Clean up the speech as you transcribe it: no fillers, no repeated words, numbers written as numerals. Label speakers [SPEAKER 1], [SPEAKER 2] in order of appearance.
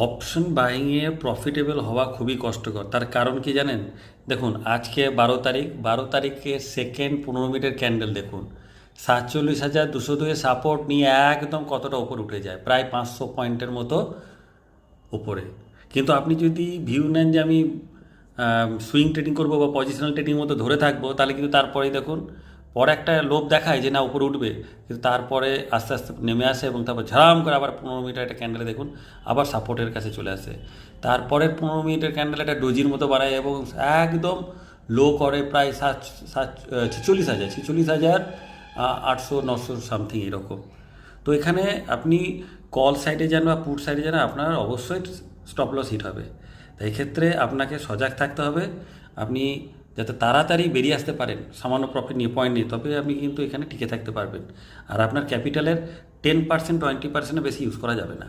[SPEAKER 1] Option বাইংয়ে profitable হওয়া খুবই কষ্টকর। তার কারণ কি জানেন? দেখুন, আজকে 12 তারিখ, 12 তারিখে সেকেন্ড 15 মিনিটের ক্যান্ডেল দেখুন, 47,202 সাপোর্ট নিয়ে একদম কতটা উপর উঠে যায়, প্রায় 500 পয়েন্টের মতো উপরে। কিন্তু আপনি যদি ভিউ নেন যে আমি সুইং ট্রেডিং করবো বা পজিশনাল ট্রেডিং মতো ধরে থাকবো, তাহলে কিন্তু তারপরেই দেখুন পরে একটা লোভ দেখায় যে না উপরে উঠবে, কিন্তু তারপরে আস্তে আস্তে নেমে আসে এবং তারপর ঝাম করে আবার 15 মিনিটের একটা ক্যান্ডেলে দেখুন আবার সাপোর্টের কাছে চলে আসে। তারপরের 15 মিনিটের ক্যান্ডেল একটা ডোজির মতো বাড়ায় এবং একদম লো করে প্রায় 46,000, 46,800 900 সামথিং এরকম। তো এখানে আপনি কল সাইডে যান বা পুট সাইডে যান, আপনার অবশ্যই স্টপ লস হিট হবে। তাই এক্ষেত্রে আপনাকে সজাগ থাকতে হবে। আপনি যাতে তাড়াতাড়ি বেরিয়ে আসতে পারেন সামান্য প্রফিট নিয়ে, পয়েন্ট নিয়ে, তবে আপনি কিন্তু এখানে টিকে থাকতে পারবেন। আর আপনার ক্যাপিটালের 10% 20% বেশি ইউজ করা যাবে না।